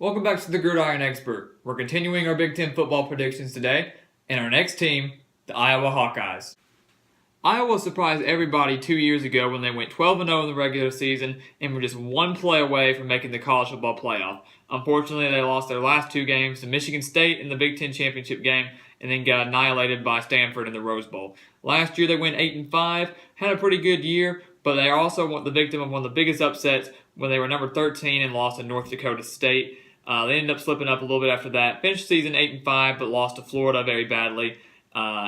Welcome back to the Gridiron Expert. We're continuing our Big Ten football predictions today, and our next team, the Iowa Hawkeyes. Iowa surprised everybody 2 years ago when they went 12-0 in the regular season and were just one play away from making the college football playoff. Unfortunately, they lost their last two games to Michigan State in the Big Ten championship game and then got annihilated by Stanford in the Rose Bowl. Last year they went 8-5, had a pretty good year, but they are also the victim of one of the biggest upsets when they were number 13 and lost to North Dakota State. They ended up slipping up a little bit after that. Finished the season 8-5, but lost to Florida very badly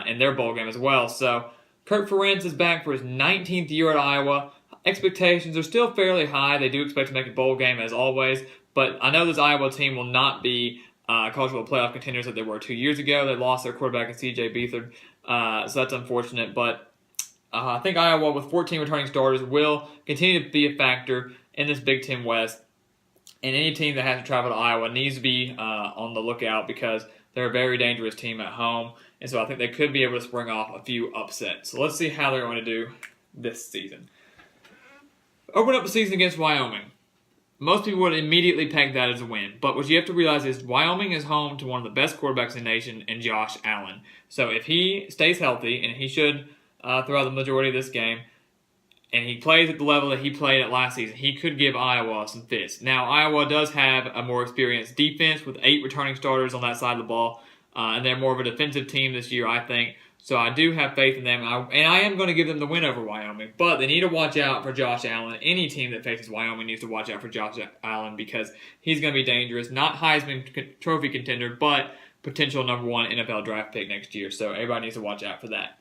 in their bowl game as well. So Kirk Ferentz is back for his 19th year at Iowa. Expectations are still fairly high. They do expect to make a bowl game as always, but I know this Iowa team will not be college football playoff contenders that they were 2 years ago. They lost their quarterback in C.J. Beathard, so that's unfortunate. But I think Iowa, with 14 returning starters, will continue to be a factor in this Big Ten West. And any team that has to travel to Iowa needs to be on the lookout because they're a very dangerous team at home. And so I think they could be able to spring off a few upsets. So let's see how they're going to do this season. Open up the season against Wyoming. Most people would immediately peg that as a win. But what you have to realize is Wyoming is home to one of the best quarterbacks in the nation in Josh Allen. So if he stays healthy, and he should throughout the majority of this game, and he plays at the level that he played at last season, he could give Iowa some fits. Now, Iowa does have a more experienced defense with 8 returning starters on that side of the ball, and they're more of a defensive team this year, I think. So I do have faith in them, and I am going to give them the win over Wyoming. But they need to watch out for Josh Allen. Any team that faces Wyoming needs to watch out for Josh Allen because he's going to be dangerous. Not Heisman Trophy contender, but potential number 1 NFL draft pick next year. So everybody needs to watch out for that.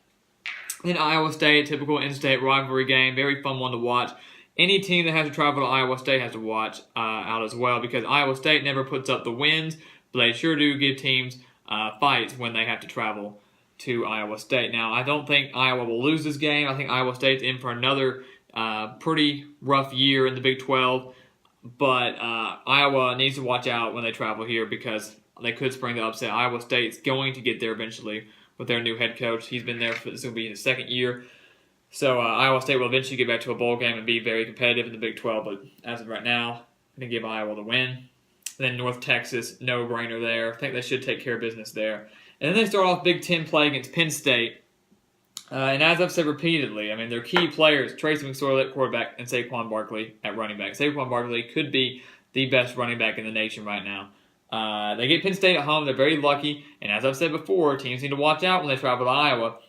In Iowa State, typical in-state rivalry game, very fun one to watch. Any team that has to travel to Iowa State has to watch out as well because Iowa State never puts up the wins, but they sure do give teams fights when they have to travel to Iowa State. Now, I don't think Iowa will lose this game. I think Iowa State's in for another pretty rough year in the Big 12, but Iowa needs to watch out when they travel here because they could spring the upset. Iowa State's going to get there eventually with their new head coach. He's been there for this will be his second year. So Iowa State will eventually get back to a bowl game and be very competitive in the Big 12. But as of right now, I'm going to give Iowa the win. And then North Texas, no-brainer there. I think they should take care of business there. And then they start off Big 10 play against Penn State. And as I've said repeatedly, I mean, their key players, Tracy McSorley at quarterback and Saquon Barkley at running back. Saquon Barkley could be the best running back in the nation right now. They get Penn State at home. They're very lucky. And as I've said before, teams need to watch out when they travel to Iowa.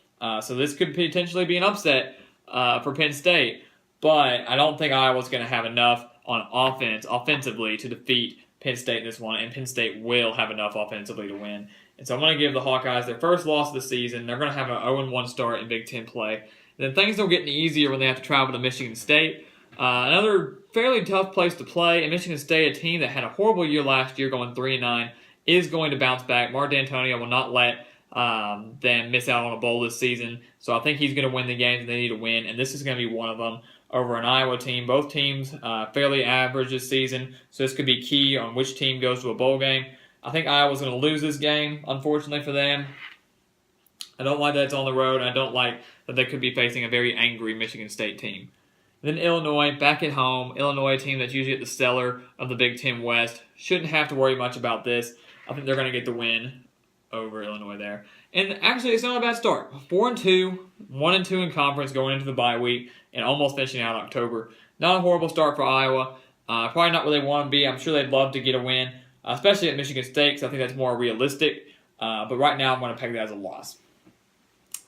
So this could potentially be an upset for Penn State. But I don't think Iowa's going to have enough on offensively, to defeat Penn State in this one. And Penn State will have enough offensively to win. And so I'm going to give the Hawkeyes their first loss of the season. They're going to have an 0-1 start in Big Ten play. And then things don't get any easier when they have to travel to Michigan State. Another fairly tough place to play. And Michigan State, a team that had a horrible year last year, going 3-9, is going to bounce back. Mark D'Antonio will not let them miss out on a bowl this season. So I think he's going to win the games they need to win. And this is going to be one of them over an Iowa team. Both teams fairly average this season. So this could be key on which team goes to a bowl game. I think Iowa's going to lose this game, unfortunately for them. I don't like that it's on the road. And I don't like that they could be facing a very angry Michigan State team. Then Illinois, back at home. Illinois, a team that's usually at the cellar of the Big Ten West. Shouldn't have to worry much about this. I think they're going to get the win over Illinois there. And actually, it's not a bad start. 4-2, 1-2 in conference going into the bye week, and almost finishing out in October. Not a horrible start for Iowa. Probably not where they want to be. I'm sure they'd love to get a win, especially at Michigan State, because I think that's more realistic. But right now, I'm going to peg that as a loss.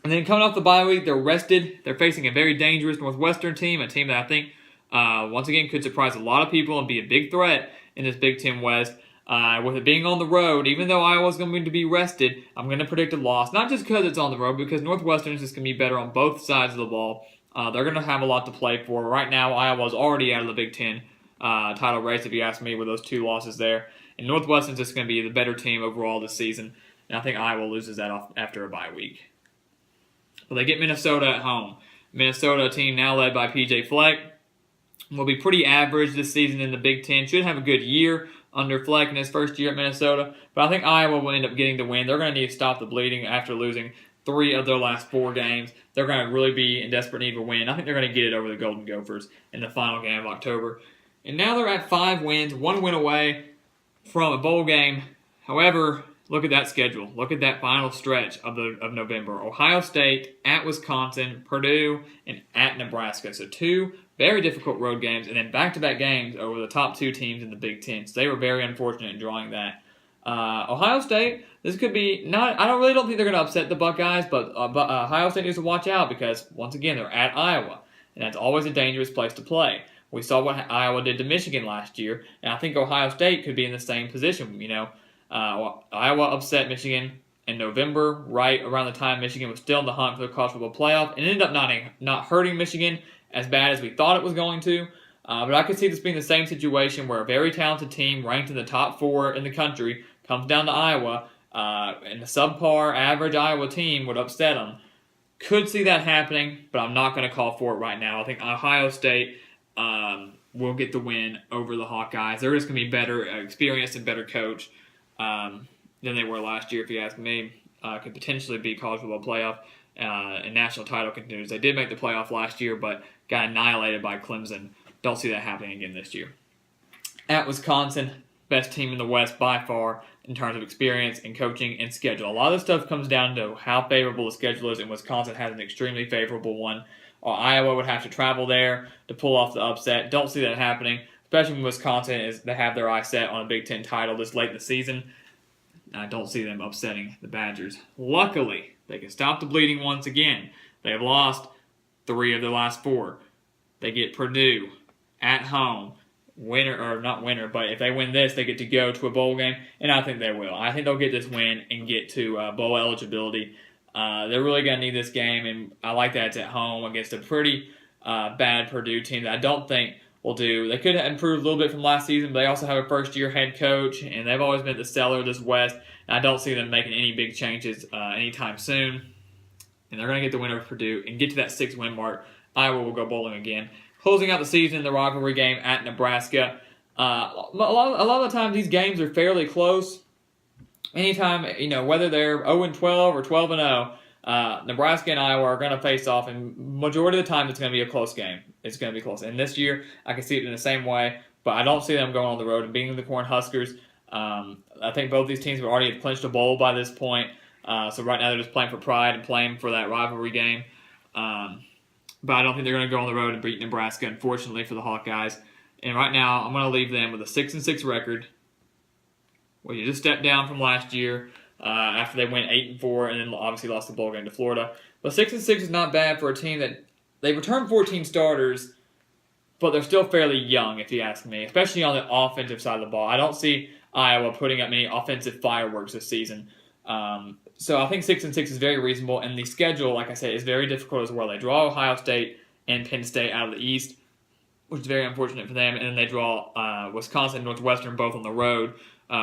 And then coming off the bye week, they're rested. They're facing a very dangerous Northwestern team, a team that I think, once again, could surprise a lot of people and be a big threat in this Big Ten West. With it being on the road, even though Iowa's going to be rested, I'm going to predict a loss. Not just because it's on the road, because Northwestern is just going to be better on both sides of the ball. They're going to have a lot to play for. Right now, Iowa's already out of the Big Ten title race, if you ask me, with those 2 losses there. And Northwestern's just going to be the better team overall this season. And I think Iowa loses that off after a bye week. Well, they get Minnesota at home. Minnesota, a team now led by P.J. Fleck, will be pretty average this season in the Big Ten. Should have a good year under Fleck in his first year at Minnesota. But I think Iowa will end up getting the win. They're going to need to stop the bleeding after losing 3 of their last 4 games. They're going to really be in desperate need of a win. I think they're going to get it over the Golden Gophers in the final game of October. And now they're at 5 wins, 1 win away from a bowl game. However, look at that schedule. Look at that final stretch of November. Ohio State, at Wisconsin, Purdue, and at Nebraska. So 2 very difficult road games, and then back-to-back games over the top 2 teams in the Big Ten. So they were very unfortunate in drawing that. Ohio State, this could be not. I don't think they're going to upset the Buckeyes, but Ohio State needs to watch out because once again they're at Iowa, and that's always a dangerous place to play. We saw what Iowa did to Michigan last year, and I think Ohio State could be in the same position. Iowa upset Michigan in November, right around the time Michigan was still in the hunt for the college football playoff, and ended up not hurting Michigan as bad as we thought it was going to. But I could see this being the same situation where a very talented team ranked in the top 4 in the country comes down to Iowa, and the subpar average Iowa team would upset them. Could see that happening, but I'm not going to call for it right now. I think Ohio State will get the win over the Hawkeyes. They're just going to be better experienced and better coached than they were last year, if you ask me. Could potentially be college football playoff and national title contenders. They did make the playoff last year, but got annihilated by Clemson. Don't see that happening again this year. At Wisconsin, best team in the West by far in terms of experience and coaching and schedule. A lot of this stuff comes down to how favorable the schedule is, and Wisconsin has an extremely favorable one. Iowa would have to travel there to pull off the upset. Don't see that happening, especially when Wisconsin they have their eye set on a Big Ten title this late in the season. I don't see them upsetting the Badgers. Luckily, they can stop the bleeding once again. They have lost 3 of their last 4. They get Purdue at home. Winner or not winner, but if they win this, they get to go to a bowl game, and I think they will. I think they'll get this win and get to bowl eligibility. They're really going to need this game, and I like that it's at home against a pretty bad Purdue team that I don't think will do. They could have improved a little bit from last season, but they also have a first-year head coach, and they've always been the seller of this West, and I don't see them making any big changes anytime soon. And they're going to get the win over Purdue and get to that 6-win mark. Iowa will go bowling again. Closing out the season in the rivalry game at Nebraska. A lot of the time, these games are fairly close. Anytime, whether they're 0-12 or 12-0, Nebraska and Iowa are going to face off, and majority of the time, it's going to be a close game. It's going to be close. And this year, I can see it in the same way, but I don't see them going on the road and beating the Cornhuskers. I think both these teams have already clinched a bowl by this point. So right now, they're just playing for pride and playing for that rivalry game. But I don't think they're going to go on the road and beat Nebraska, unfortunately, for the Hawkeyes. And right now, I'm going to leave them with a 6-6 record. Well, you just stepped down from last year after they went 8-4 and then obviously lost the bowl game to Florida. But 6-6 is not bad for a team that they returned 14 starters, but they're still fairly young, if you ask me, especially on the offensive side of the ball. I don't see Iowa putting up many offensive fireworks this season. So I think 6-6 is very reasonable, and the schedule, like I said, is very difficult as well. They draw Ohio State and Penn State out of the East, which is very unfortunate for them, and then they draw Wisconsin and Northwestern both on the road,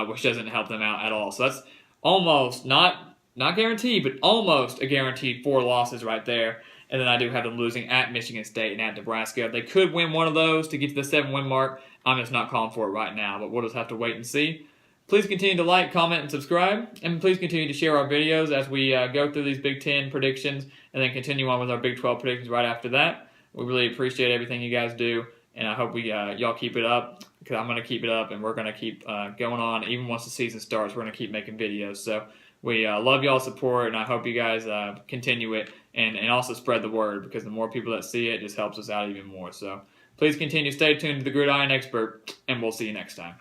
which doesn't help them out at all. So that's almost, not guaranteed, but almost a guaranteed 4 losses right there. And then I do have them losing at Michigan State and at Nebraska. They could win one of those to get to the 7-win mark. I'm just not calling for it right now, but we'll just have to wait and see. Please continue to like, comment, and subscribe. And please continue to share our videos as we go through these Big Ten predictions and then continue on with our Big 12 predictions right after that. We really appreciate everything you guys do, and I hope y'all keep it up, because I'm going to keep it up, and we're going to keep going on. Even once the season starts, we're going to keep making videos. So we love y'all's support, and I hope you guys continue it and also spread the word, because the more people that see it just helps us out even more. So please continue. Stay tuned to the Gridiron Expert, and we'll see you next time.